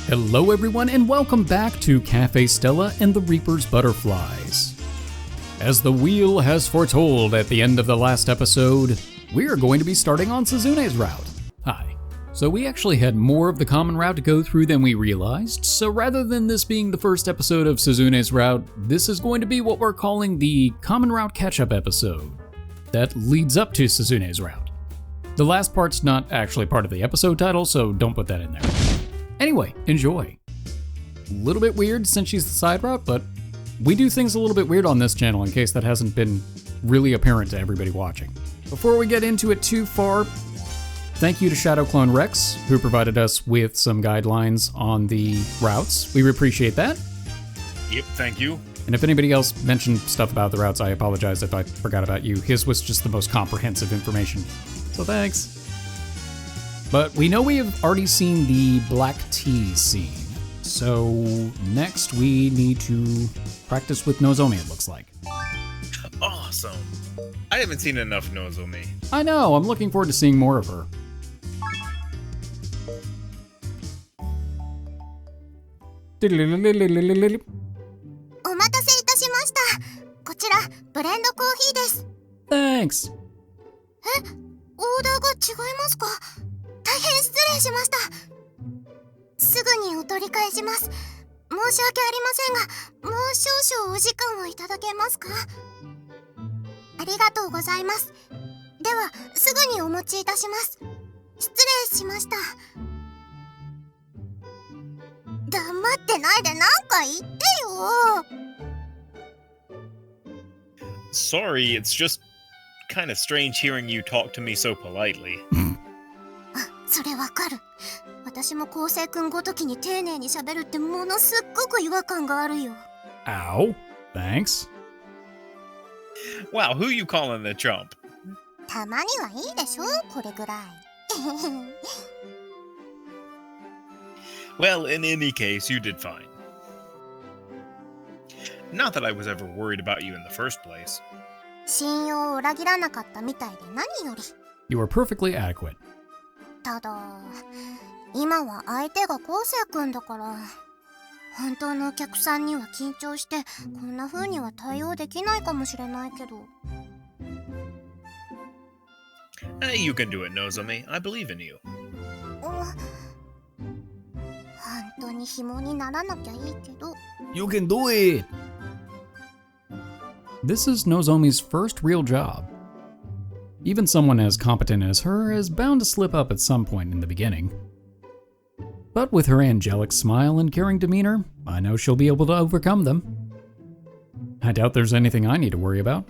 Hello everyone and welcome back to Café Stella and the Reaper's Butterflies. As the wheel has foretold at the end of the last episode, we are going to be starting on Suzune's route. Hi. So we actually had more of the common route to go through than we realized, so rather than this being the first episode of Suzune's route, this is going to be what we're calling the common route catch-up episode that leads up to Suzune's route. The last part's not actually part of the episode title, so don't put that in there. Anyway, enjoy. A little bit weird since she's the side route, but we do things a little bit weird on this channel in case that hasn't been really apparent to everybody watching. Before we get into it too far, thank you to Shadow Clone Rex, who provided us with some guidelines on the routes. We appreciate that. Yep, thank you. And if anybody else mentioned stuff about the routes, I apologize if I forgot about you. His was just the most comprehensive information. So thanks. But we know we have already seen the black tea scene. So next we need to practice with Nozomi, it looks like. Awesome. I haven't seen enough Nozomi. I know, I'm looking forward to seeing more of her. Thanks. オーダーが違いますか？大変失礼しました。すぐにお取り返します。申し訳ありませんが、もう少々お時間をいただけますか？ありがとうございます。では、すぐにお持ちいたします。失礼しました。黙ってないでなんか言ってよ。Sorry, it's just kind of strange hearing you talk to me so politely. それわかる。私も昴生君ごときに丁寧に喋るってものすっごく違和感があるよ。Ow, thanks. Wow, who you calling the chump? たまにはいいでしょ、これぐらい。Well, in any case, you did fine. Not that I was ever worried about you in the first place. 信用を裏切らなかったみたいで何より。You are perfectly adequate. ただ、今は相手が昴生君だから、本当のお客さんには緊張してこんな風には対応できないかもしれないけど。You can do it, Nozomi. I believe in you. 本当に紐にならなきゃいいけど。You can do it! This is Nozomi's first real job. Even someone as competent as her is bound to slip up at some point in the beginning. But with her angelic smile and caring demeanor, I know she'll be able to overcome them. I doubt there's anything I need to worry about.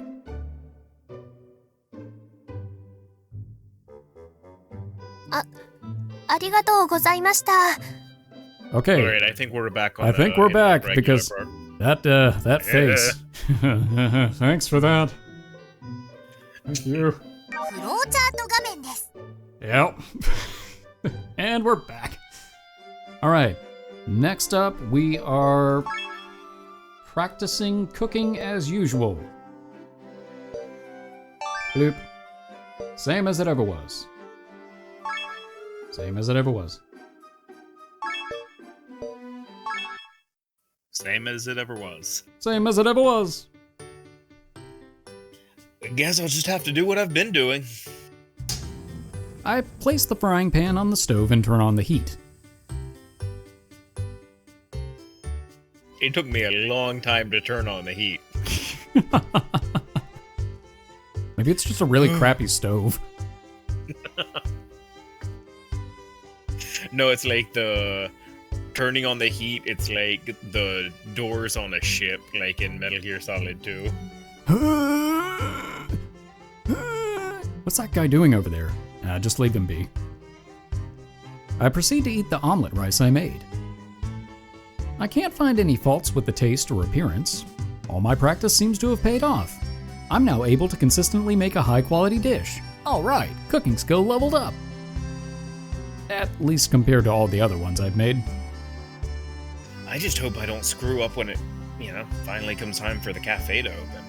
Okay. Alright, I think we're back on I think we're back because part. that face. Thanks for that. Thank you. フローチャート画面です。 Yep. And we're back. Alright, next up we are practicing cooking as usual. Bloop. Same as it ever was. Same as it ever was. Same as it ever was. Same as it ever was. I guess I'll just have to do what I've been doing. I place the frying pan on the stove and turn on the heat. It took me a long time to turn on the heat. Maybe it's just a really crappy stove. No, it's like the turning on the heat, it's like the doors on a ship, like in Metal Gear Solid 2. What's that guy doing over there? Just leave him be. I proceed to eat the omelet rice I made. I can't find any faults with the taste or appearance. All my practice seems to have paid off. I'm now able to consistently make a high-quality dish. All right, cooking skill leveled up. At least compared to all the other ones I've made. I just hope I don't screw up when it, finally comes time for the cafe to open.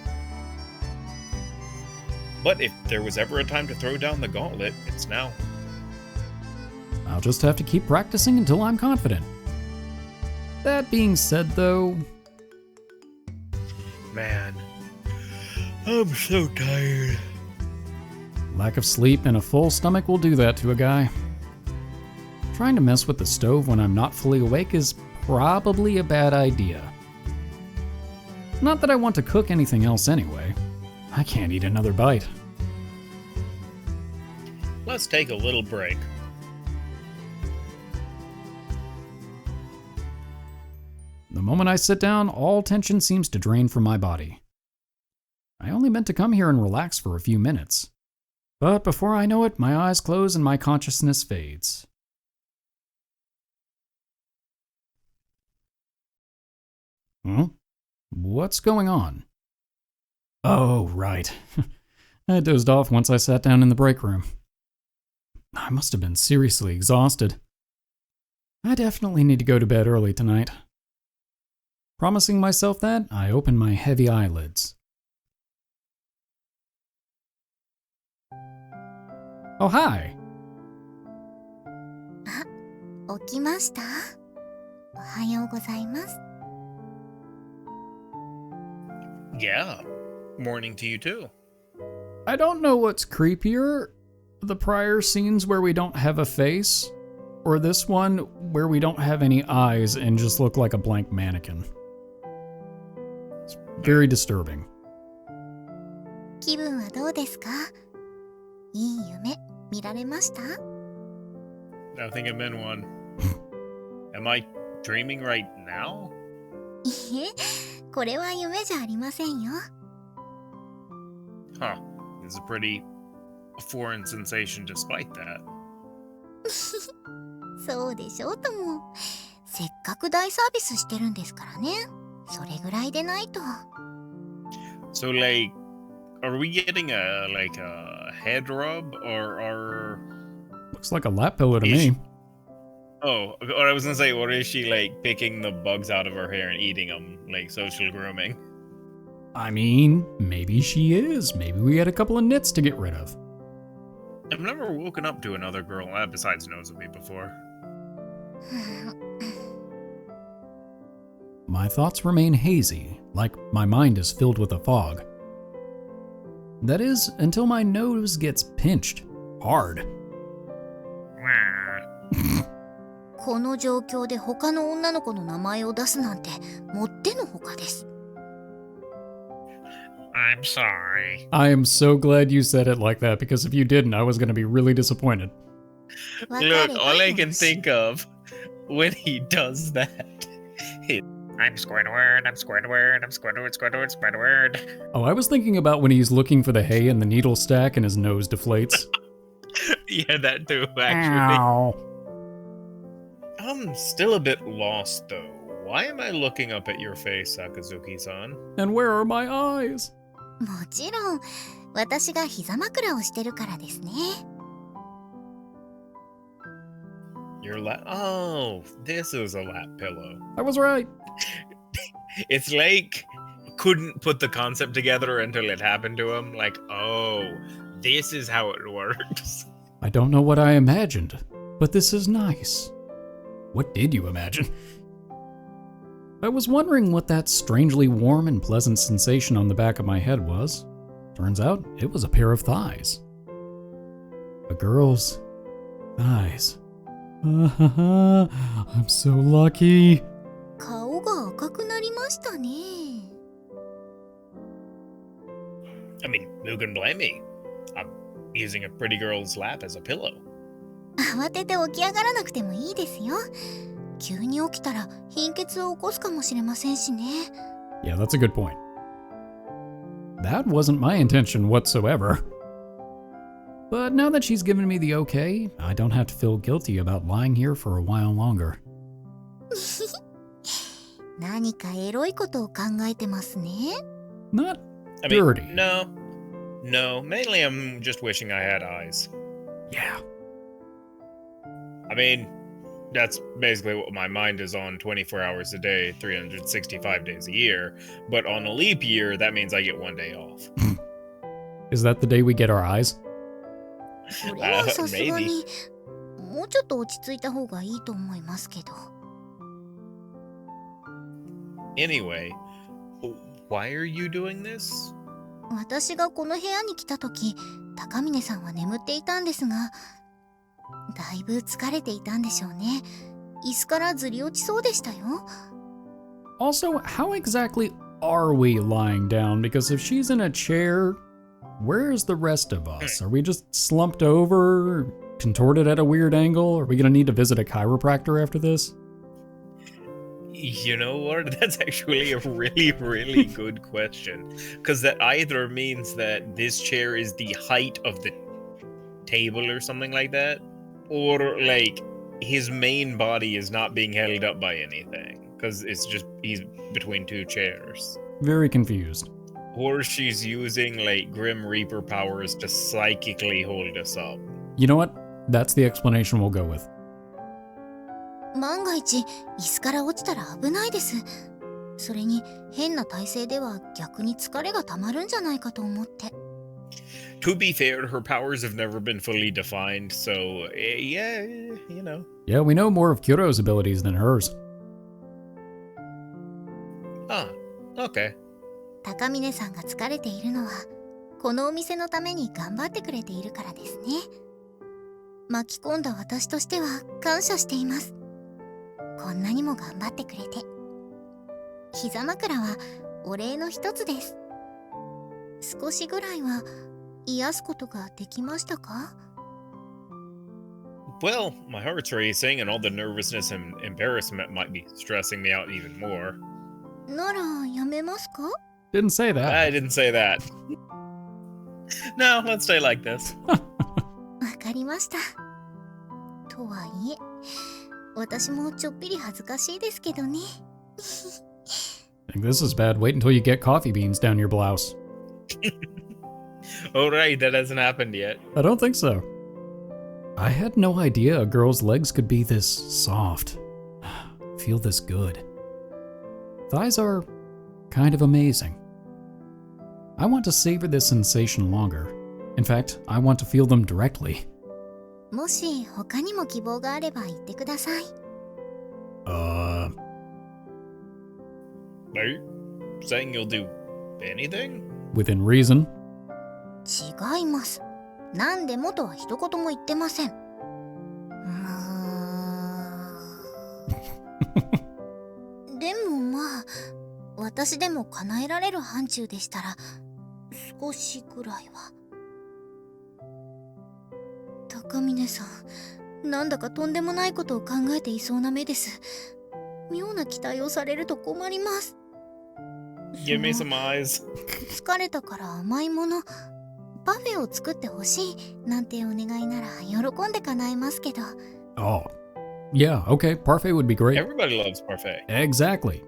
But if there was ever a time to throw down the gauntlet, it's now. I'll just have to keep practicing until I'm confident. That being said, though, Man, I'm so tired. lack of sleep and a full stomach will do that to a guy. Trying to mess with the stove when I'm not fully awake is probably a bad idea. Not that I want to cook anything else anyway. I can't eat another bite. Let's take a little break. The moment I sit down, all tension seems to drain from my body. I only meant to come here and relax for a few minutes. But before I know it, my eyes close and my consciousness fades. What's going on? Oh, right. I dozed off once I sat down in the break room. I must have been seriously exhausted. I definitely need to go to bed early tonight. Promising myself that, I opened my heavy eyelids. Oh, hi. 起きました？おはようございます。 Yeah. Morning to you too. I don't know what's creepier, the prior scenes where we don't have a face, or this one where we don't have any eyes and just look like a blank mannequin. It's very disturbing. 気分はどうですか？いい夢見られました？ I think I'm in one. Am I dreaming right now? いえ、これは夢じゃありませんよ。 Huh. It's a pretty foreign sensation despite that. そうでしょうとも。せっかく大サービスしてるんですからね。それぐらいでないと。 So, like, are we getting a head rub or Looks like a lap pillow to Is- me. Oh, or I was gonna say, or is she like picking the bugs out of her hair and eating them, like social grooming? I mean, maybe she is. Maybe we had a couple of nits to get rid of. I've never woken up to another girl besides Nozomi before. My thoughts remain hazy, like my mind is filled with a fog. That is, until my nose gets pinched hard. この状況で他の女の子の名前を出すなんてもってのほかです。 I'm sorry. I am so glad you said it like that, because if you didn't, I was going to be really disappointed. わかれば Look, all I can よし。 think of when he does that is I'm Squidward, I'm Squidward, I'm Squidward, Squidward, Squidward. Oh, I was thinking about when he's looking for the hay in the needle stack and his nose deflates. Yeah, that too, actually. Ow. I'm still a bit lost, though. Why am I looking up at your face, Sakazuki-san? And where are my eyes? もちろん、私が膝枕をしてるからですね。 Your lap? Oh, this is a lap pillow. I was right. It's like couldn't put the concept together until it happened to him. Like, oh, this is how it works. I don't know what I imagined, but this is nice. What did you imagine? I was wondering what that strangely warm and pleasant sensation on the back of my head was. Turns out it was a pair of thighs. A girl's thighs. I'm so lucky. 顔が赤くなりましたね。 I mean, who can blame me? I'm using a pretty girl's lap as a pillow. 慌てて起き上がらなくてもいいですよ。急に起きたら貧血を起こすかもしれませんしね。 Yeah, that's a good point. That wasn't my intention whatsoever. But now that she's given me the okay, I don't have to feel guilty about lying here for a while longer. 何かエロいことを考えてますね。 Not I mean, dirty. no. Mainly, I'm just wishing I had eyes. Yeah. I mean, that's basically what my mind is on 24 hours a day, 365 days a year. But on a leap year, that means I get one day off. Is that the day we get our eyes? それはさすがにもうちょっと落ち着いた方がいいと思いますけど。Anyway, why are you doing this? 私がこの部屋に来た時、高峰さんは眠っていたんですが、だいぶ疲れていたんでしょうね。椅子からずり落ちそうでしたよ。Also, how exactly are we lying down? Because if she's in a chair, where's the rest of us? Are we just slumped over, contorted at a weird angle? Are we gonna need to visit a chiropractor after this? You know what? That's actually a really, really good question. Because that either means that this chair is the height of the table or something like that, or like his main body is not being held up by anything. Because it's just he's between two chairs. Very confused. Or she's using like Grim Reaper powers to psychically hold us up. You know what? That's the explanation we'll go with. 万が一、椅子から落ちたら危ないです。それに、変な体勢では逆に疲れがたまるんじゃないかと思って。To be fair, her powers have never been fully defined, so yeah, you know. Yeah, we know more of Kyoto's abilities than hers. Ah, okay. 高峰さんが疲れているのは、このお店のために頑張ってくれているからですね。巻き込んだ私としては感謝しています。こんなにも頑張ってくれて。膝枕はお礼の一つです。少しぐらいは癒すことができましたか？ Well, my heart's racing and all the nervousness and embarrassment might be stressing me out even more. ならやめますか？ Didn't say that. I didn't say that. No, let's stay like this. わかりました。とはいえ、私もちょっぴり恥ずかしいですけどね。I think this is bad. Wait until you get coffee beans down your blouse. Oh, right, that hasn't happened yet. I don't think so. I had no idea a girl's legs could be this soft. Feel this good. Thighs are kind of amazing. I want to savor this sensation longer. In fact, I want to feel them directly. もし他にも希望があれば言ってください。Are you saying you'll do anything? Within reason. 違います。何でもとは一言も言ってません。でもまあ、私でも叶えられる範疇でしたら、少しぐらいは。高峰さん、なんだかとんでもないことを考えていそうな目です。妙な期待をされると困ります。Give me some eyes. 疲れたから甘いもの、パフェを作ってほしいなんてお願いなら喜んで叶えますけど。Oh. Yeah, okay. Parfait would be great. Everybody loves parfait. Exactly.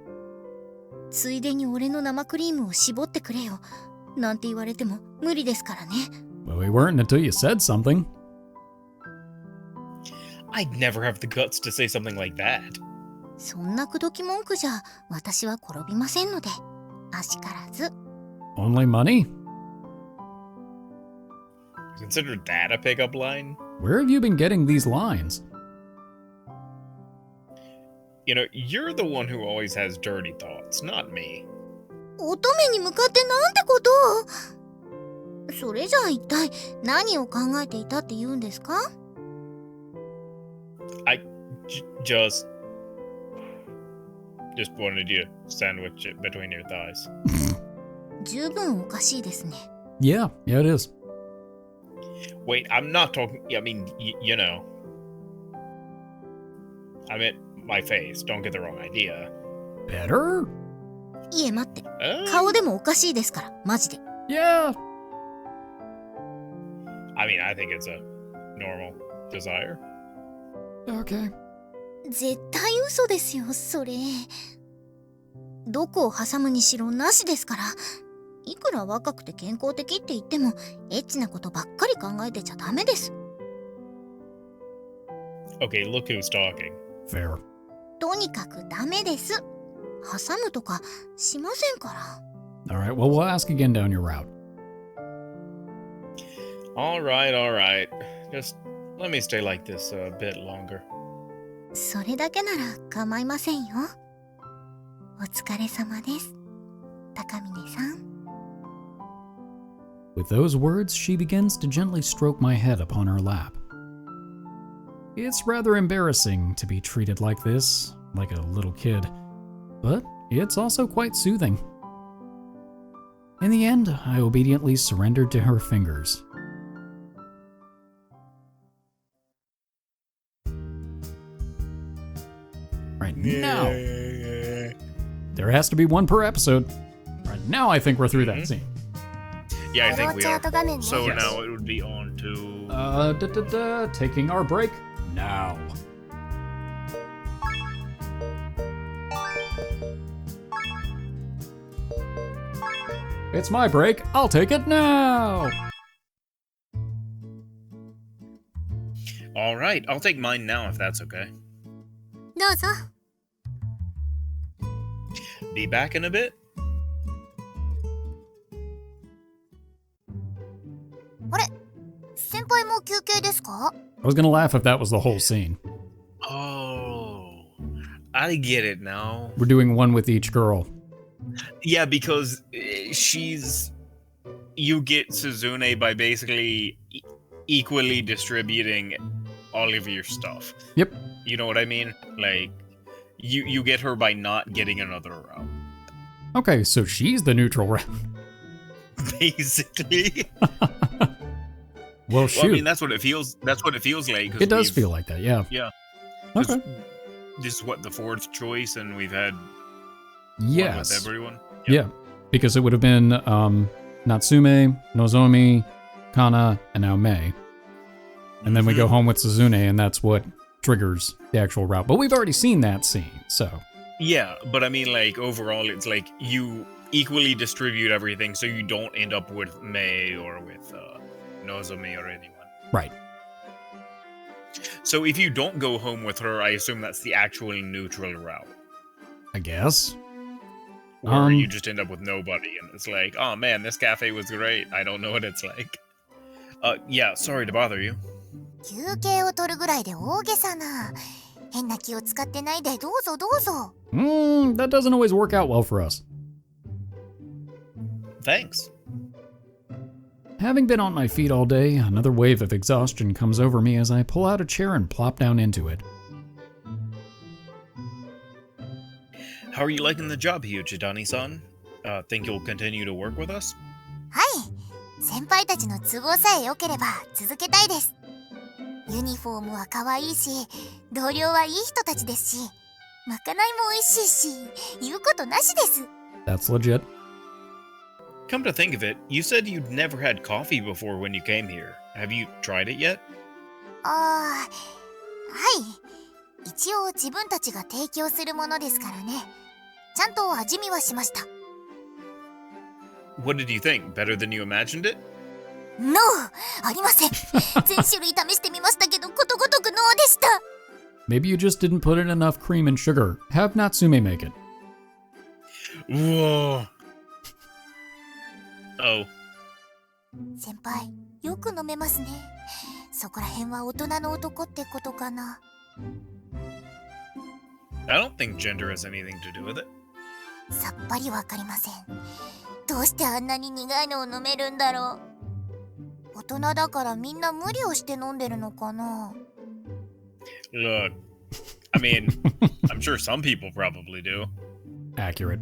ついでに俺の生クリームを絞ってくれよなんて言われても無理ですからね。Well, we weren't until you said something. I'd never have the guts to say something like that. そんな口説き文句じゃ私は転びませんので、あしからず。Only money? Consider that a pickup line? Where have you been getting these lines? You know, you're the one who always has dirty thoughts, not me. 乙女に向かってなんてことを。それじゃあ一体何を考えていたって言うんですか？ Just wanted you to sandwich it between your thighs. 十分おかしいですね。Yeah, it is. Wait, I'm not talking. I mean, you know. I meant my face. Don't get the wrong idea. Better? いえ待って、顔でもおかしいですから、マジで。Yeah. I mean, I think it's a normal desire. Okay. 絶対嘘ですよ、それ。どこを挟むにしろなしですから。いくら若くて健康的って言っても、エッチなことばっかり考えてちゃダメです。Okay, look who's talking. Fair. とにかくダメです。挟むとかしませんから。All right, well, we'll ask again down your route. All right. Just let me stay like this a bit longer. それだけなら構いませんよ。お疲れ様です、高峰さん。 With those words, she begins to gently stroke my head upon her lap. It's rather embarrassing to be treated like this, like a little kid, but it's also quite soothing. In the end, I obediently surrendered to her fingers. Right now, there has to be one per episode. Right now, I think we're through that scene. Yeah, I think we are. So Yes. now it would be on to... Taking our break now. It's my break. I'll take it now. All right, I'll take mine now if that's okay. どうぞ。 Be back in a bit. あれ、先輩も休憩ですか？ I was gonna laugh if that was the whole scene. Oh, I get it now. We're doing one with each girl. Yeah, because you get Suzune by basically equally distributing all of your stuff. Yep. You know what I mean? Like, you get her by not getting another route. Okay, so she's the neutral round. Basically. Well, shoot. Well, I mean, that's what it feels. That's what it feels like. 'Cause It does feel like that, yeah. Yeah. 'Cause Okay. This is what, the fourth choice, and we've had one Yes. with everyone. Yeah, because it would have been Natsume, Nozomi, Kanna, and now Mei. And then we go home with Suzune, and that's what triggers the actual route. But we've already seen that scene, so. Yeah, but I mean, like, overall, it's like you equally distribute everything so you don't end up with Mei or with Nozomi or anyone. Right. So if you don't go home with her, I assume that's the actual neutral route. I guess. Or you just end up with nobody, and it's like, oh man, this cafe was great. I don't know what it's like. Yeah, sorry to bother you. 休憩を取るぐらいで大げさな。変な気を使ってないでどうぞどうぞ。 That doesn't always work out well for us. Thanks. Having been on my feet all day, another wave of exhaustion comes over me as I pull out a chair and plop down into it. How are you liking the job, Hyuchidani-san? Think you'll continue to work with us? はい、先輩たちの都合さえ良ければ続けたいです。ユニフォームは可愛いし、同僚はいい人たちですし、まかないも美味しいし、言うことなしです。 That's legit. Come to think of it, you said you'd never had coffee before when you came here. Have you tried it yet? はい。一応自分たちが提供するものですからね。ちゃんと味見はしました。What did you think? Better than you imagined it? No! ありません。全種類試してみましたけど、ことごとくノーでした。Maybe you just didn't put in enough cream and sugar. Have Natsume make it. Whoa. Oh. 先輩、よく飲めますね。そこら辺は大人の男ってことかな。I don't think gender has anything to do with it. さっぱりわかりません。どうしてあんなに苦いのを飲めるんだろう。大人だからみんな無理をして飲んでるのかな。 Look, I mean, I'm sure some people probably do. Accurate.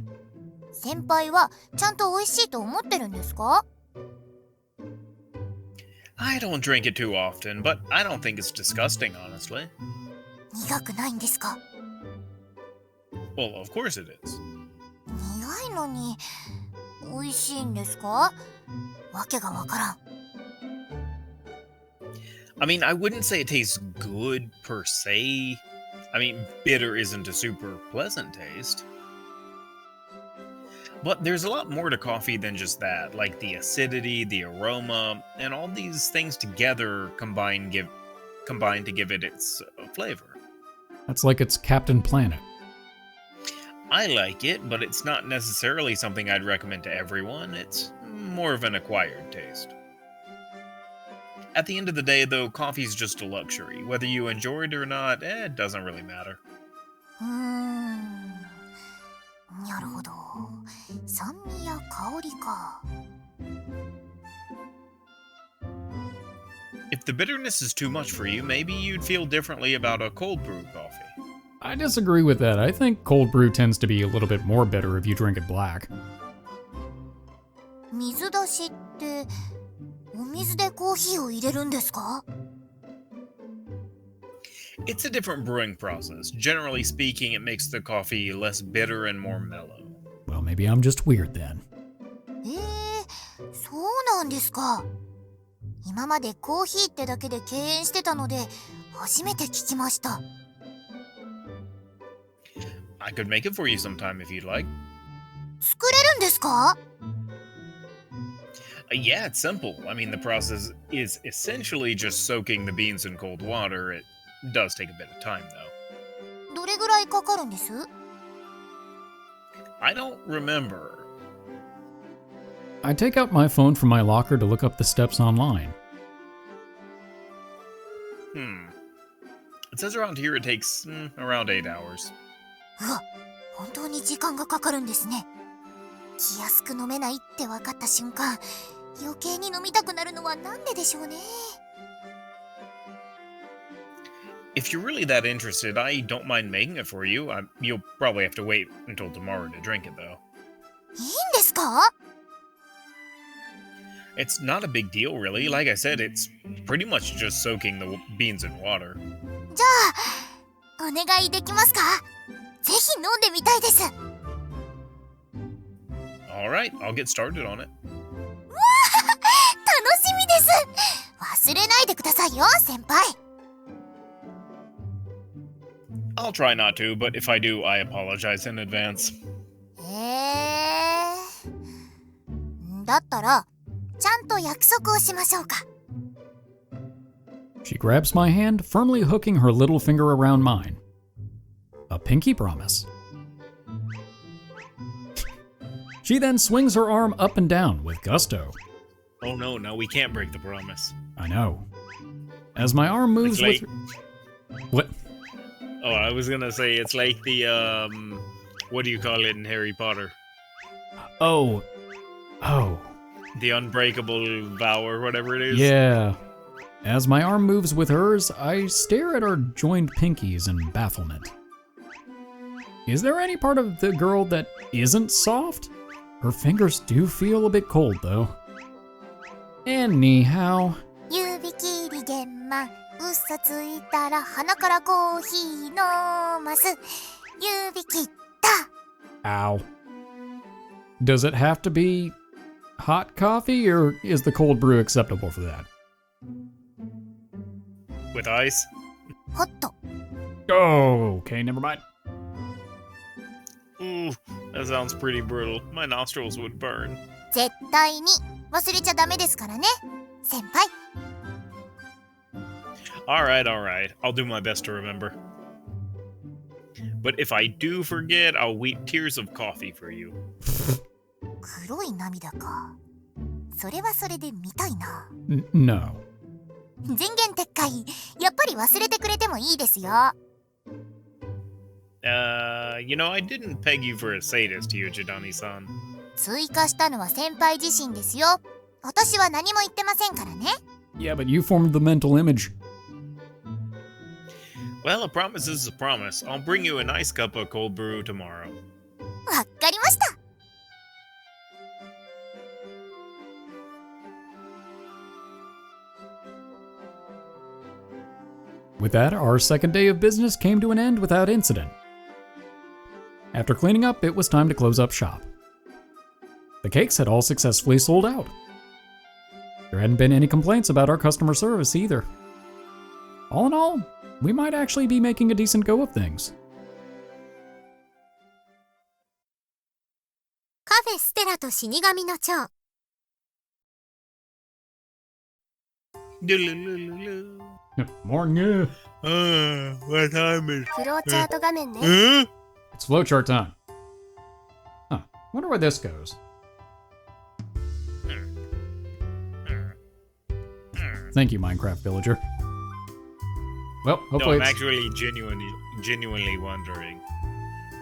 先輩はちゃんと美味しいと思ってるんですか？ I don't drink it too often, but I don't think it's disgusting, honestly. 苦くないんですか？ Well, of course it is. 苦いのに美味しいんですか？わけがわからん。 I mean, I wouldn't say it tastes good per se. I mean, bitter isn't a super pleasant taste. But there's a lot more to coffee than just that, like the acidity, the aroma, and all these things together combine to give it its flavor. That's like it's Captain Planet. I like it, but it's not necessarily something I'd recommend to everyone. It's more of an acquired taste. At the end of the day, though, coffee's just a luxury. Whether you enjoy it or not, it doesn't really matter. に酸味や香りか。 If the bitterness is too much for you, maybe you'd feel differently about a cold brew coffee. I disagree with that. I think cold brew tends to be a little bit more bitter if you drink it black. 水出しってお水でコーヒーを入れるんですか？ It's a different brewing process. Generally speaking, it makes the coffee less bitter and more mellow. Well, maybe I'm just weird then. そうなんですか。今までコーヒーってだけで敬遠してたので初めて聞きました。 I could make it for you sometime if you'd like. 作れるんですか？ Yeah, it's simple. I mean, the process is essentially just soaking the beans in cold water. It does take a bit of time, though. どれぐらいかかるんです？ I don't remember. I take out my phone from my locker to look up the steps online. It says around here it takes around 8 hours. うわ、本当に時間がかかるんですね。気安く飲めないって分かった瞬間、余計に飲みたくなるのはなんででしょうね。 If you're really that interested, I don't mind making it for you. You'll probably have to wait until tomorrow to drink it, though. いいんですか？ It's not a big deal, really. Like I said, it's pretty much just soaking the beans in water. じゃあお願いできますか？ぜひ飲んでみたいです。 Alright, I'll get started on it. 楽しみです。忘れないでくださいよ、先輩。 I'll try not to, but if I do, I apologize in advance. だったらちゃんと約束をしましょうか。 She grabs my hand, firmly hooking her little finger around mine. A pinky promise. She then swings her arm up and down with gusto. Oh no, we can't break the promise. I know. As my arm moves It's with... What? Oh, I was gonna say, it's like the, what do you call it in Harry Potter? Oh. The unbreakable vow or whatever it is? Yeah. As my arm moves with hers, I stare at our joined pinkies in bafflement. Is there any part of the girl that isn't soft? Her fingers do feel a bit cold, though. Anyhow... 指切り玄満、嘘ついたら鼻からコーヒー飲ます。指切った。 Ow. Does it have to be hot coffee, or is the cold brew acceptable for that? With ice? ホット。 Oh, okay, never mind. Ooh, that sounds pretty brutal. My nostrils would burn. 絶対に忘れちゃダメですからね、先輩。 Alright. I'll do my best to remember. But if I do forget, I'll weep tears of coffee for you. 黒い涙か。それはそれで見たいな。No. 前言撤回。やっぱり忘れてくれてもいいですよ。 I didn't peg you for a sadist here, Jidani-san. 追加したのは先輩自身ですよ。私は何も言ってませんからね。 Yeah, but you formed the mental image. Well, a promise is a promise. I'll bring you a nice cup of cold brew tomorrow. わかりました。 With that, our second day of business came to an end without incident. After cleaning up, it was time to close up shop. The cakes had all successfully sold out. There hadn't been any complaints about our customer service either. All in all, we might actually be making a decent go of things. カフェステラと死神の蝶。 Morning. What time is フローチャート画面ね。 It's flowchart time. Huh. Wonder where this goes. Thank you, Minecraft villager. Well, No, hopefully I'm it's... actually genuinely wondering.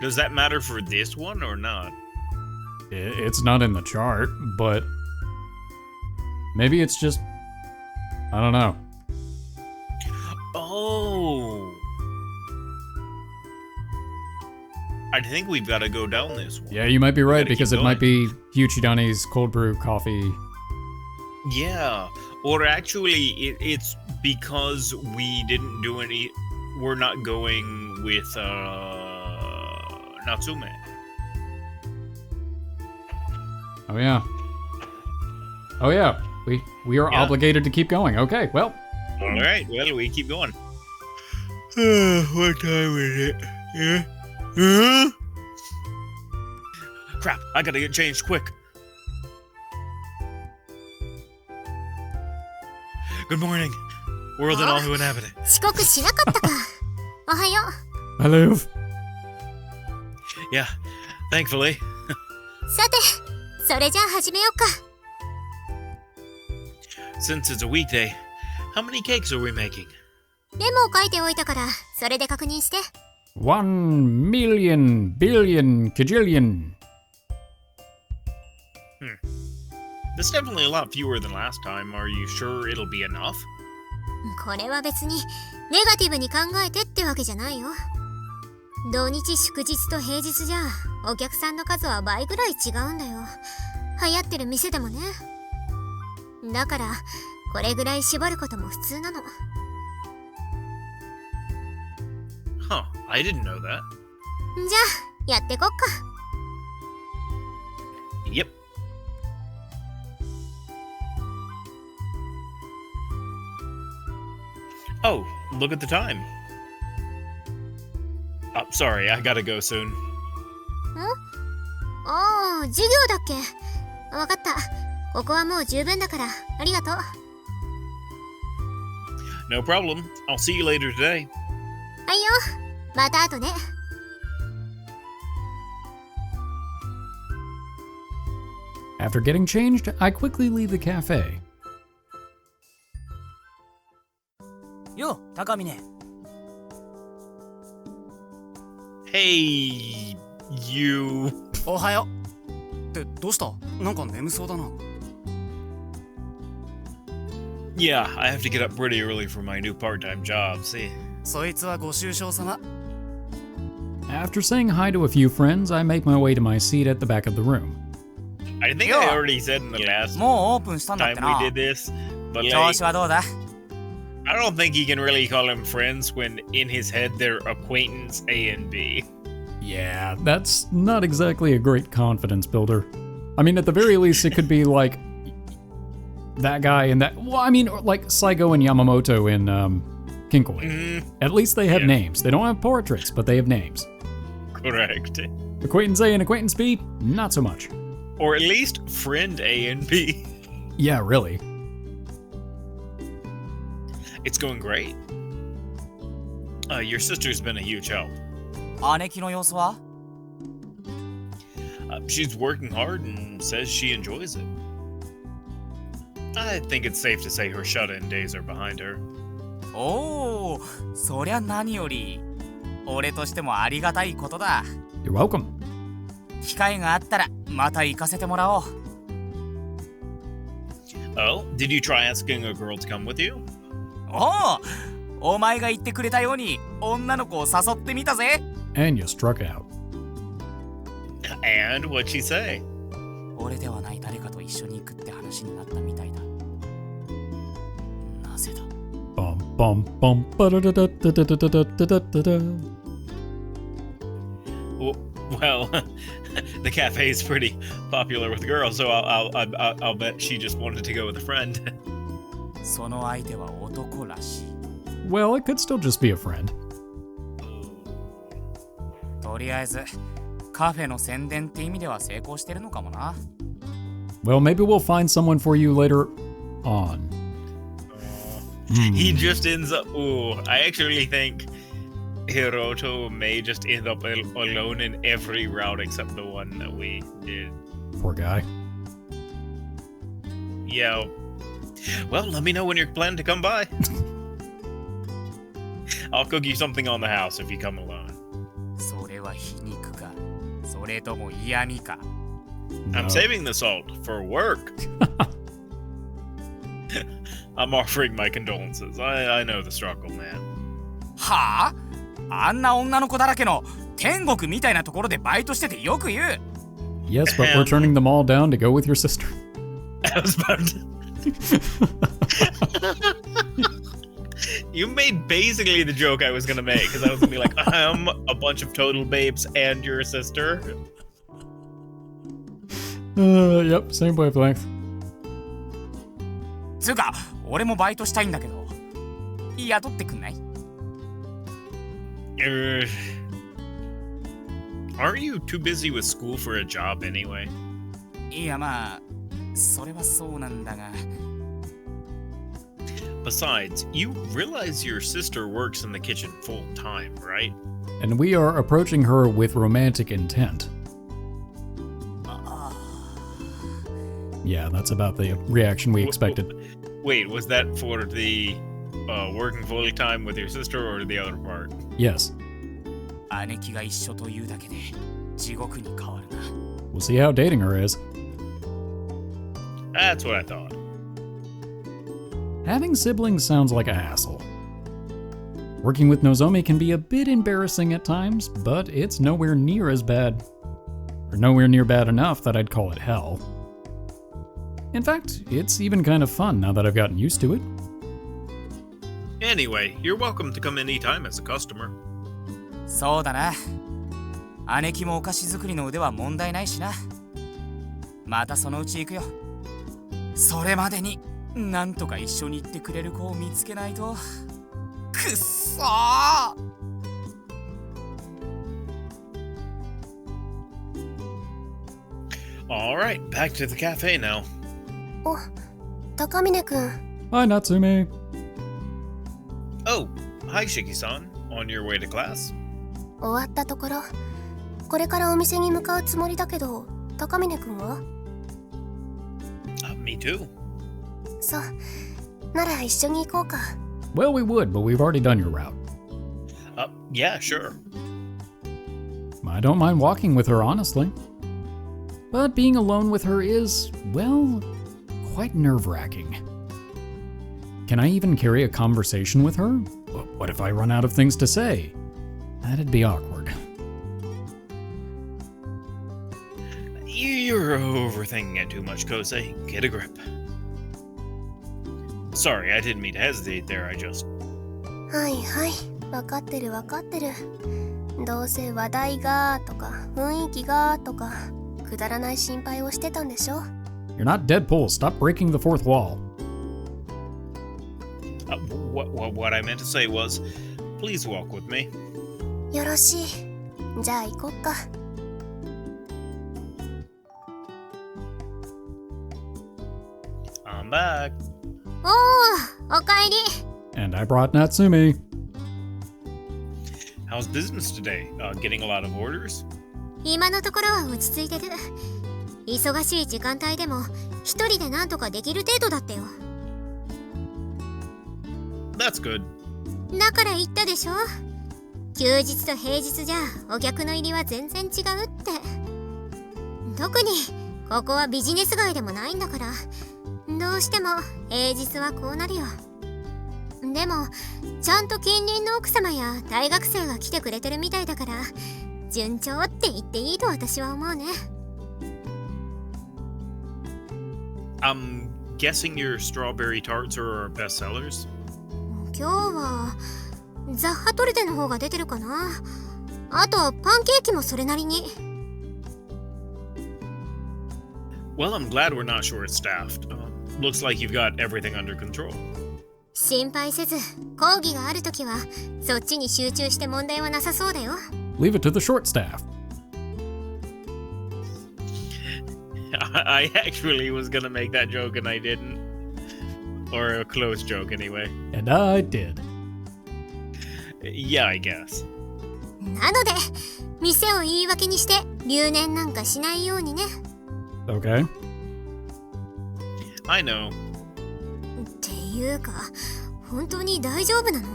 Does that matter for this one or not? It's not in the chart, but maybe it's just, I don't know. Oh. I think we've got to go down this one. Yeah, you might be right, because it going. might be Hyuchidani's cold brew coffee. Yeah, or actually, it's because we didn't do any. We're not going with Natsume. Oh yeah. Oh yeah. We are obligated to keep going. Okay, well. All right, well, we keep going. What time is it? Yeah. Crap! I gotta get changed quick. Good morning, world and all who inhabit it. 遅刻しなかったか。おはよう。 Hello. Yeah, thankfully. さて、それじゃあ始めようか。 Since it's a weekday, how many cakes are we making? メモを書いておいたから、それで確認して。 1 million billion kajillion. This is definitely a lot fewer than last time. Are you sure it'll be enough? これは別にネガティブに考えてってわけじゃないよ。土日祝日と平日じゃお客さんの数は倍ぐらい違うんだよ。流行ってる店でもね。だからこれぐらい絞ることも普通なの。 Huh, I didn't know that. じゃあやってこっか。 Yep. Oh, look at the time. Oh, sorry, I gotta go soon. ああ、授業だっけ。わかった。ここはもう十分だからありがとう。 No problem. I'll see you later today. はいよ。また後ね。 After getting changed, I quickly leave the cafe. よう、高峰。 Hey, you. おはよう。ってどうした？なんか眠そうだな。 Yeah, I have to get up pretty early for my new part-time job. See? そいつはご愁傷様。 After saying hi to a few friends, I make my way to my seat at the back of the room. I think Yeah. I already said in the last もうオープンしたんだっ time てな。 we did this, but 調 like, 子はどうだ？ I don't think he can really call them friends when in his head they're acquaintance A and B. Yeah, that's not exactly a great confidence builder. I mean, at the very least, it could be like that guy and that. Well, I mean, like Saigo and Yamamoto in Kinkoi. At least they have Yeah. names. They don't have portraits, but they have names. Correct. Acquaintance A and Acquaintance B, not so much. Or at least friend A and B. Yeah, really. It's going great. Your sister's been a huge help. 姉貴の様子は？ She's working hard and says she enjoys it. I think it's safe to say her shut-in days are behind her. おお、そりゃ何より。俺としてもありがたいことだ。 You're welcome. 機会があったらまた行かせてもらおう。 Oh, did you try asking a girl to come with you? おお、お前が言ってくれたように女の子を誘ってみたぜ。 And you struck out. And what'd she say? 俺ではない誰かと一緒に行くって話になったみたいだ。なぜだ？ Bum bum bum ba-da-da-da-da-da-da-da-da-da. Well, the cafe is pretty popular with girls, so I'll bet she just wanted to go with a friend. その相手は男らしい。 Well, it could still just be a friend. とりあえずカフェの宣伝って意味では成功してるのかもな。 Well, maybe we'll find someone for you later on. He just ends up. Ooh, I actually think Hiroto may just end up alone in every route except the one that we did. Poor guy. Yeah. Well, let me know when you're planning to come by. I'll cook you something on the house if you come alone. それは皮肉か、それとも嫌味か。No. I'm saving the salt for work. I'm offering my condolences. I know the struggle, man. はあ、あんな女の子だらけの天国みたいなところでバイトしててよく言う。 Yes, but we're turning them all down to go with your sister. I was about to... You made basically the joke I was gonna make, because I was gonna be like, I'm a bunch of total babes and your sister. Yep, same wavelength. つうか、俺もバイトしたいんだけど、雇ってくんない？ Aren't you too busy with school for a job anyway? いやまあ、それはそうなんだが。Besides, you realize your sister works in the kitchen full time, right? And we are approaching her with romantic intent. Yeah, that's about the reaction we expected. Wait, was that for the working full time with your sister or the other part? Yes. 姉貴が一緒というだけで地獄に変わるな。 We'll see how dating her is. That's what I thought. Having siblings sounds like a hassle. Working with Nozomi can be a bit embarrassing at times, but it's nowhere near as bad. Or nowhere near bad enough that I'd call it hell. In fact, it's even kind of fun now that I've gotten used to it. Anyway, you're welcome to come anytime as a customer. そうだな。姉貴もお菓子作りの腕は問題ないしな。またそのうち行くよ。それまでになんとか一緒に行ってくれる子を見つけないと。くっそー。Alright, back to the cafe now. お、高峰くん。 Hi, Natsume. Oh, hi Shiki-san. On your way to class? 終わったところ。これからお店に向かうつもりだけど、高峰くんは？ Me too. そう。なら一緒に行こうか。 Well, we would, but we've already done your route. Yeah, sure. I don't mind walking with her, honestly. But being alone with her is, well, quite nerve-wracking. Can I even carry a conversation with her? What if I run out of things to say? That'd be awkward. You're overthinking it too much, Kosei. Get a grip. Sorry, I didn't mean to hesitate there, I just... はいはい。わかってるわかってる。どうせ話題がとか雰囲気がとかくだらない心配をしてたんでしょ。 You're not Deadpool. Stop breaking the fourth wall. What I meant to say was, please walk with me. よろしい。じゃあ行こっか。I'm back. おー、おかえり。 And I brought Natsume. How's business today? Getting a lot of orders? 今のところは落ち着いてる。忙しい時間帯でも一人でなんとかできる程度だったよ。 That's good. だから言ったでしょ。休日と平日じゃお客の入りは全然違うって。特にここはビジネス街でもないんだから、どうしても平日はこうなるよ。でもちゃんと近隣の奥様や大学生が来てくれてるみたいだから、順調って言っていいと私は思うね。I'm guessing your strawberry tarts are our best sellers? 今日はザッハトルテの方が出てるかな。あとパンケーキもそれなりに。 Well, I'm glad we're not short-staffed. Looks like you've got everything under control. 心配せず、講義があるときはそっちに集中して問題はなさそうだよ。 Leave it to the short staff. I actually was gonna make that joke and I didn't. Or a close joke anyway. And I did. Yeah, I guess. なので、店を言い訳にして留年なんかしないようにね。 Okay. I know. っていうか、本当に大丈夫なの？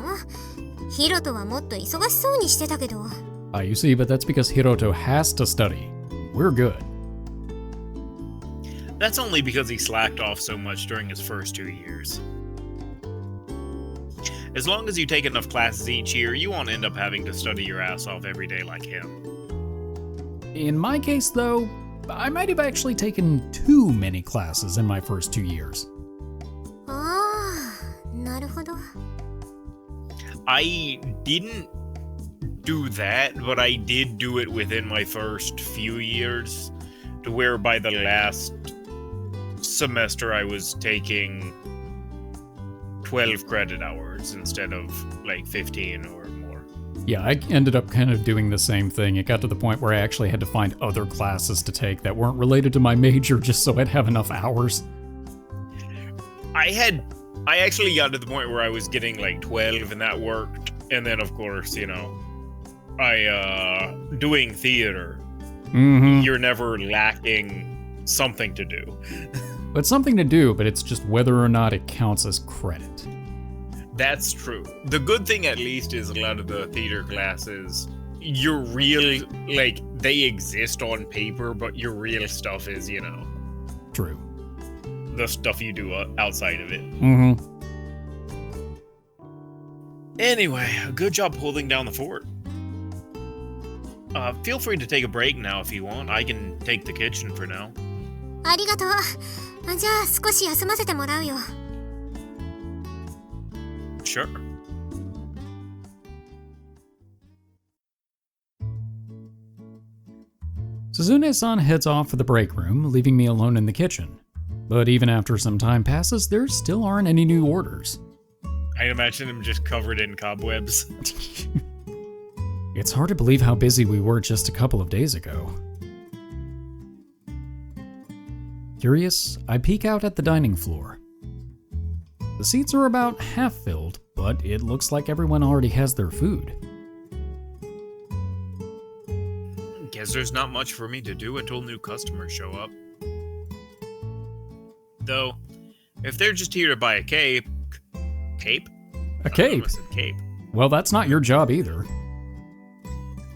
ヒロトはもっと忙しそうにしてたけど。You see, but that's because Hiroto has to study. We're good. That's only because he slacked off so much during his first 2 years. As long as you take enough classes each year, you won't end up having to study your ass off every day like him. In my case, though, I might have actually taken too many classes in my first 2 years. ああ、なるほど。 I didn't do that, but I did do it within my first few years, to where by the last semester I was taking 12 credit hours instead of like 15 or more. Yeah, I ended up kind of doing the same thing. It got to the point where I actually had to find other classes to take that weren't related to my major just so I'd have enough hours. I actually got to the point where I was getting like 12 and that worked. And then of course, you know, doing theater, you're never lacking something to do. It's something to do, but it's just whether or not it counts as credit. That's true. The good thing at least is a lot of the theater classes, your real, like, they exist on paper, but your real stuff is, you know, True. the stuff you do outside of it. Anyway, good job holding down the fort. Feel free to take a break now if you want. I can take the kitchen for now. ありがとう。じゃあ少し休ませてもらうよ。 Sure. Suzune-san heads off for the break room, leaving me alone in the kitchen. But even after some time passes, there still aren't any new orders. I imagine him just covered in cobwebs. It's hard to believe how busy we were just a couple of days ago. Curious, I peek out at the dining floor. The seats are about half filled, but it looks like everyone already has their food. Guess there's not much for me to do until new customers show up. Though, if they're just here to buy a cape? A cape? I said cape. Well, that's not your job either.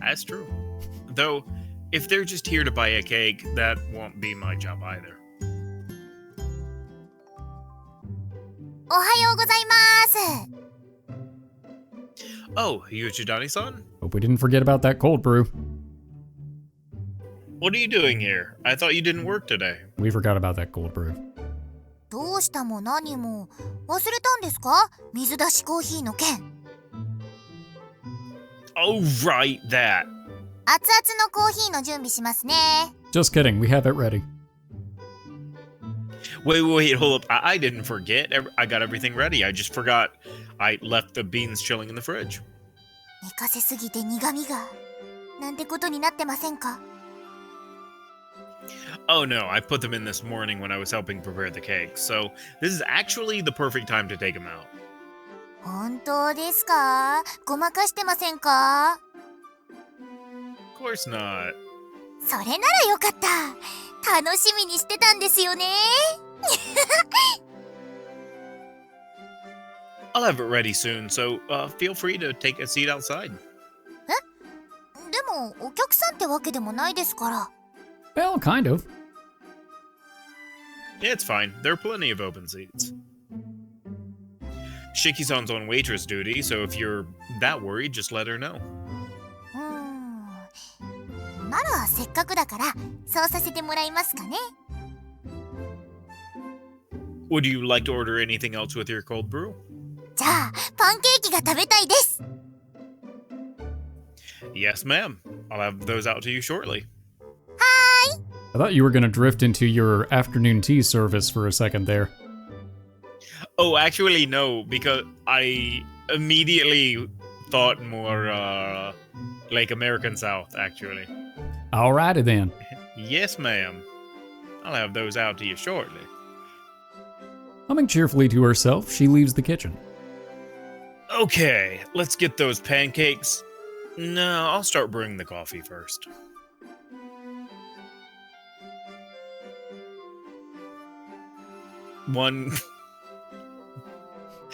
That's true. Though, if they're just here to buy a cake, that won't be my job either. おはようございます。 Oh, Yuchidani-san? Hope we didn't forget about that cold brew. What are you doing here? I thought you didn't work today. We forgot about that cold brew. どうしたも何も忘れたんですか？水出しコーヒーの件。 Oh, right, that. 熱々のコーヒーの準備しますね。 Just kidding, we have it ready. Wait, hold up. I didn't forget. I got everything ready. I just forgot I left the beans chilling in the fridge. 寝かせすぎて苦味がなんてことになってませんか？ Oh no, I put them in this morning when I was helping prepare the cake, so this is actually the perfect time to take them out. 本当ですか？ごまかしてませんか？ Of course not. それならよかった。楽しみにしてたんですよね。I'll have it ready soon, so feel free to take a seat outside. でもお客さんってわけでもないですから。 Well, kind of. Yeah, it's fine. There are plenty of open seats. Shiki-san's on waitress duty, so if you're that worried, just let her know. ならせっかくだからそうさせてもらいますかね。 Would you like to order anything else with your cold brew? じゃあパンケーキが食べたいです。 Yes, ma'am. I'll have those out to you shortly. I thought you were gonna drift into your afternoon tea service for a second there. Oh, actually, no, because I immediately thought more like American South, actually. Alrighty then. Yes, ma'am. I'll have those out to you shortly. Humming cheerfully to herself, she leaves the kitchen. Okay, let's get those pancakes. No, I'll start brewing the coffee first. One...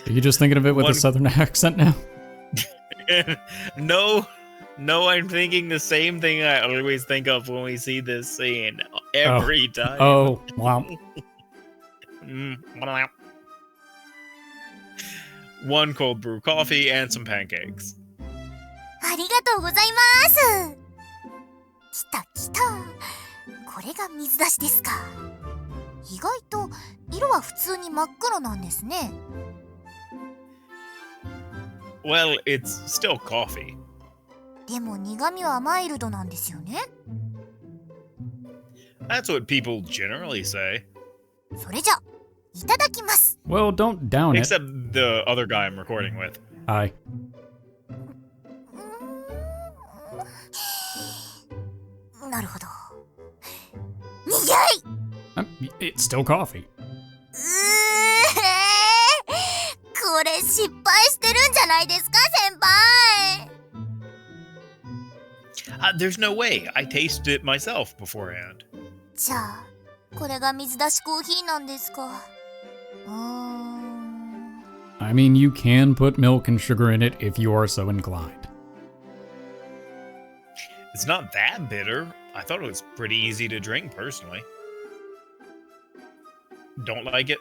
Are you just thinking of it with a southern accent now? No, No, I'm thinking the same thing I always think of when we see this scene. Every time. Oh, wow. One cold brew coffee and some pancakes. ありがとうございます。来た来た。これが水出しですか。意外と色は普通に真っ黒なんですね。Well, it's still coffee. でも苦味はマイルドなんですよね。That's what people generally say. それじゃ、いただきます。Well, don't down it. Except the other guy I'm recording with. Hi. なるほど。苦い。It's still coffee. これ失敗してるんじゃないですか、先輩。There's no way. I tasted it myself beforehand. じゃあ、これが水出しコーヒーなんですか。I mean, you can put milk and sugar in it if you are so inclined. It's not that bitter. I thought it was pretty easy to drink, personally. Don't like it?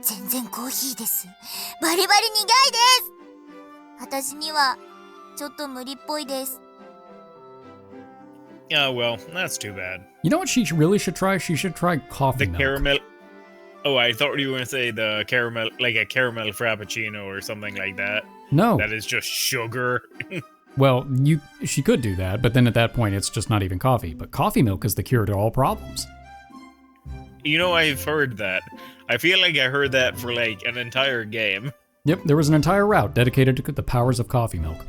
全然コーヒーです。バリバリ苦いです。私にはちょっと無理っぽいです。Yeah, well, that's too bad. You know what she really should try? She should try coffee The milk. caramel. Oh, I thought you were going to say the caramel, like a caramel frappuccino or something like that. No. That is just sugar. Well, she could do that, but then at that point it's just not even coffee. But coffee milk is the cure to all problems. You know, I've heard that. I feel like I heard that for like an entire game. Yep, there was an entire route dedicated to the powers of coffee milk.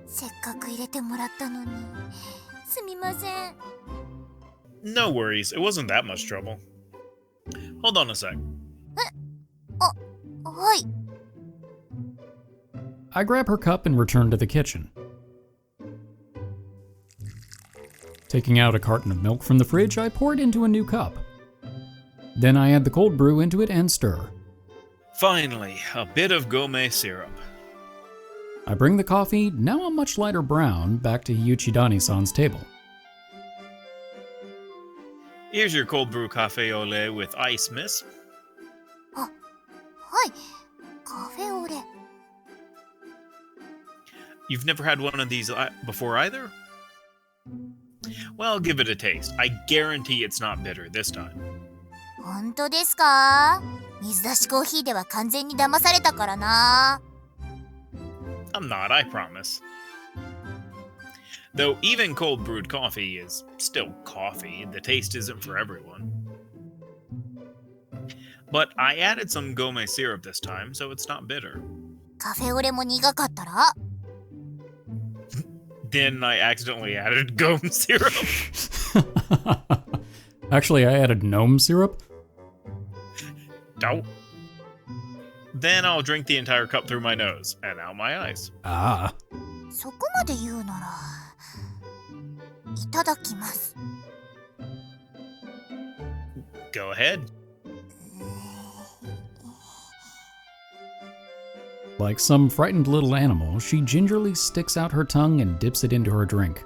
せっかく入れてもらったのに、すみません。No worries, it wasn't that much trouble. Hold on a sec. はい。I grab her cup and return to the kitchen. Taking out a carton of milk from the fridge, I pour it into a new cup. Then I add the cold brew into it and stir. Finally, a bit of gourmet syrup. I bring the coffee, now a much lighter brown, back to Yuchidani-san's table. Here's your cold brew cafe au lait with ice, miss. はい。カフェオレ。You've never had one of these before either? Well, give it a taste. I guarantee it's not bitter this time. 本当ですか？水出しコーヒーでは完全に騙されたからな。I'm not, I promise. Though even cold brewed coffee is still coffee, the taste isn't for everyone. But I added some gourmet syrup this time, so it's not bitter. カフェオレも苦かったら？ Then I accidentally added gum syrup. Actually, I added gnome syrup. Don't. Then I'll drink the entire cup through my nose and out my eyes. Ah. そこまで言うなら、いただきます。Go ahead. Like some frightened little animal, she gingerly sticks out her tongue and dips it into her drink.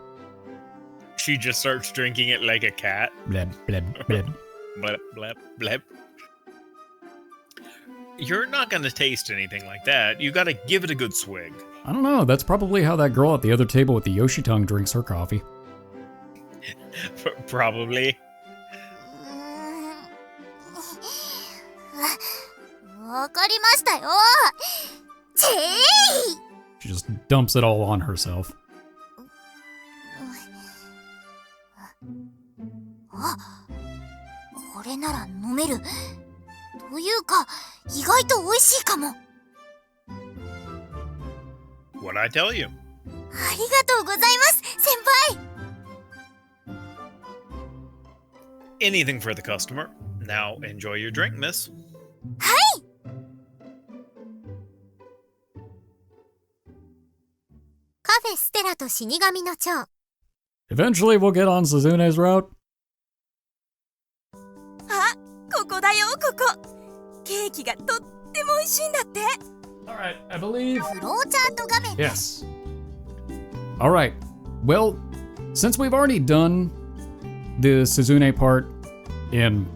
She just starts drinking it like a cat. Bleb, bleb, bleb. Blep, blep, blep. You're not gonna taste anything like that. You gotta give it a good swig. I don't know, that's probably how that girl at the other table with the Yoshi tongue drinks her coffee. Probably. わかりましたよ。チェイ！ She just dumps it all on herself. あ、これなら飲める。というか、意外と美味しいかも。What'd I tell you? ありがとうございます、先輩。Anything for the customer. Now enjoy your drink, miss. はい。カフェステラと死神の蝶。 Eventually we'll get on Suzune's route. あ、ここだよ、ここ。ケーキがとっても美味しいんだって。 Alright, I believe... フローチャート画面。 Yes. All right. Well, since we've already done the Suzune part in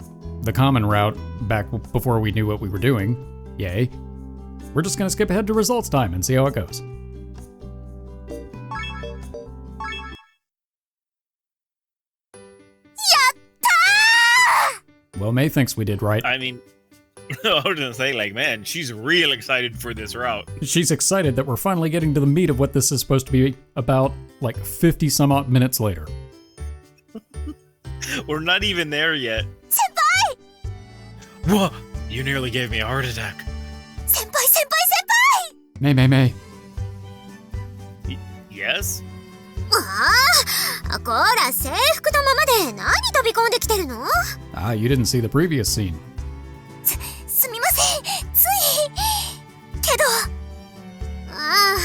the common route back before we knew what we were doing, yay, we're just gonna skip ahead to results time and see how it goes. Well, May thinks we did right. I mean, I was gonna say, like, man, she's real excited for this route. She's excited that we're finally getting to the meat of what this is supposed to be about, like 50 some odd minutes later. We're not even there yet. Senpai! Whoa! You nearly gave me a heart attack. Senpai! May. Yes? こら、制服のままで何飛び込んできてるの？ Ah, you didn't see the previous scene. すみません、つい。けど。は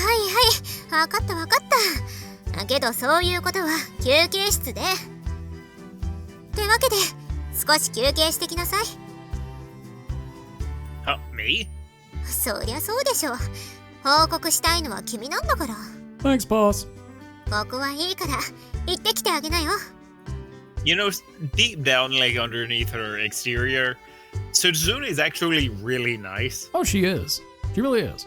い。わかった。けどそういうことは休憩室で。ってわけで、少し休憩してきなさい。Me? そりゃそうでしょ。報告したいのは君なんだから。Thanks, boss. ここはいいから、行ってきてあげなよ。You know, deep down, like underneath her exterior, Suzune is actually really nice. Oh, she is. She really is.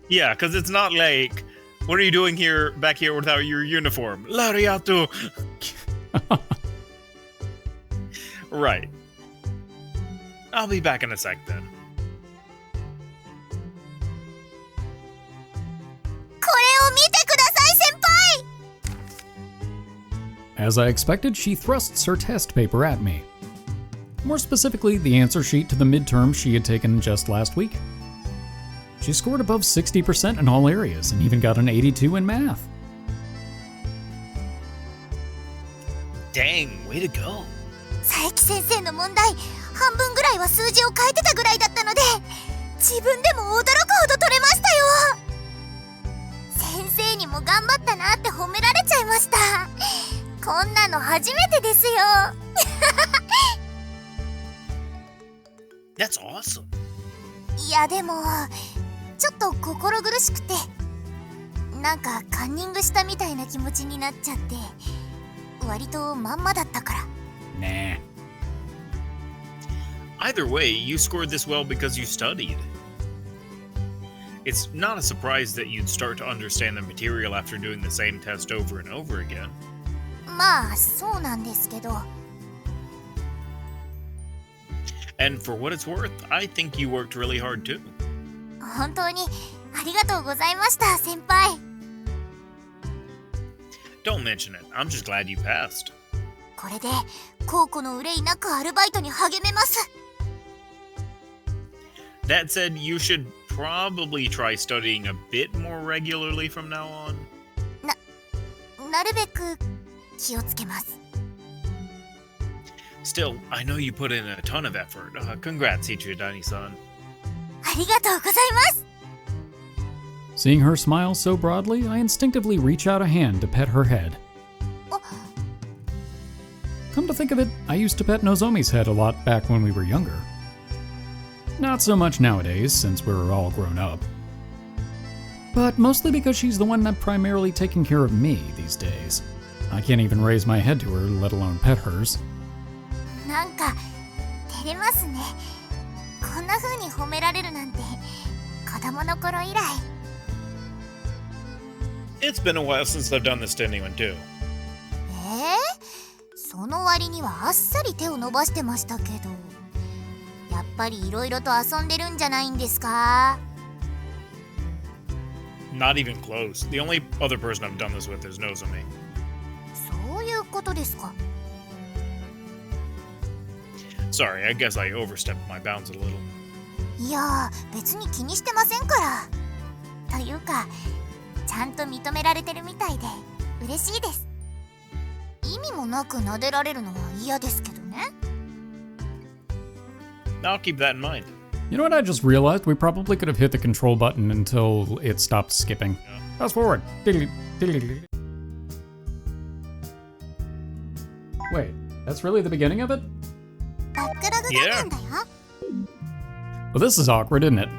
Yeah, because it's not like, what are you doing back here without your uniform? Lariato! Right. I'll be back in a sec then. これを見てください、先輩。 As I expected, she thrusts her test paper at me. More specifically, the answer sheet to the midterm she had taken just last week. She scored above 60% in all areas and even got an 82 in math. Dang, way to go. 佐伯先生の問題、半分ぐらいは数字を変えてたぐらいだったので、自分でも驚くほど取れましたよ。先生にも頑張ったなって褒められちゃいました。こんなの初めてですよ。That's awesome. いやでもちょっと心苦しくて、なんかカンニングしたみたいな気持ちになっちゃって、割とまんまだったから。Nah. Either way, you scored this well because you studied. It's not a surprise that you'd start to understand the material after doing the same test over and over again. まあそうなんですけど。 And for what it's worth, I think you worked really hard too. 本当にありがとうございました、先輩。 Don't mention it. I'm just glad you passed. これで孝行の憂いなくアルバイトに励めます。 That said, you should probably try studying a bit more regularly from now on. なるべく気をつけます。 Still, I know you put in a ton of effort. Congrats, Ichidani-san. ありがとうございます。 Seeing her smile so broadly, I instinctively reach out a hand to pet her head. Come to think of it, I used to pet Nozomi's head a lot back when we were younger. Not so much nowadays, since we're all grown up. But mostly because she's the one that's primarily taking care of me these days. I can't even raise my head to her, let alone pet hers. なんか照れますね。こんな風に褒められるなんて子供の頃以来。 It's been a while since I've done this to anyone too. その割にはあっさり手を伸ばしてましたけど、やっぱりいろいろと遊んでるんじゃないんですか？ Not even close. The only other person I've done this with is Nozomi. そういうことですか。 Sorry, I guess I overstepped my bounds a little. いや別に気にしてませんから。というかちゃんと認められてるみたいで嬉しいです。意味もなく撫でられるのは嫌ですけどね。 I'll keep that in mind. You know what I just realized? We probably could have hit the control button until it stopped skipping. Fast forward. Wait, that's really the beginning of it? バックラグ画面だよ。Well, this is awkward, isn't it?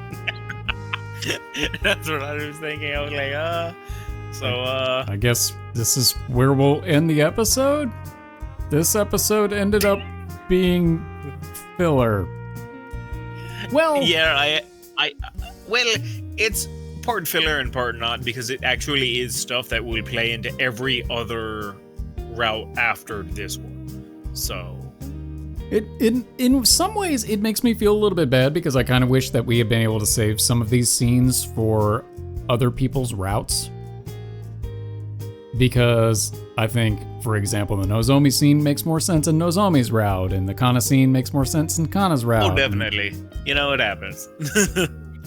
That's what I was thinking. I was like, So, I guess this is where we'll end the episode. This episode ended up being filler. Well, yeah, well, it's part filler and part not, because it actually is stuff that will play into every other route after this one. So in some ways it makes me feel a little bit bad, because I kind of wish that we had been able to save some of these scenes for other people's routes. Because I think, for example, the Nozomi scene makes more sense in Nozomi's route, and the Kanna scene makes more sense in Kanna's route. Oh, definitely. You know, it happens.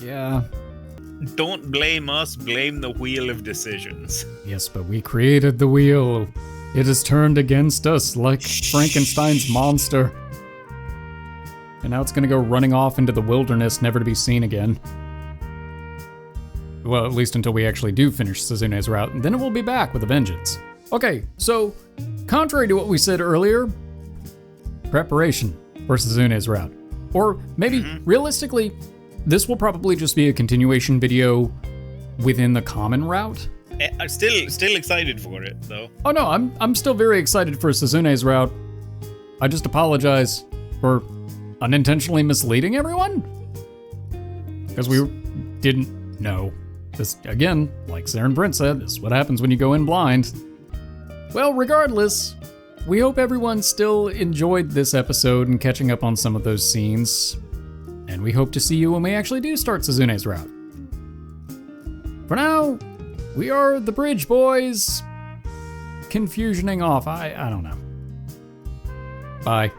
Yeah. Don't blame us, blame the wheel of decisions. Yes, but we created the wheel. It has turned against us like Frankenstein's monster. And now it's gonna go running off into the wilderness, never to be seen again. Well, at least until we actually do finish Suzune's route, and then it will be back with a vengeance. Okay, so, contrary to what we said earlier, preparation for Suzune's route. Or maybe, realistically, this will probably just be a continuation video within the common route. I'm still excited for it, though. Oh no, I'm still very excited for Suzune's route. I just apologize for unintentionally misleading everyone. Because we didn't know. This, again, like Sarah and Brent said, this is what happens when you go in blind. Well, regardless, we hope everyone still enjoyed this episode and catching up on some of those scenes. And we hope to see you when we actually do start Suzune's route. For now, we are the Bridge Boys. Confusioning off, I don't know. Bye.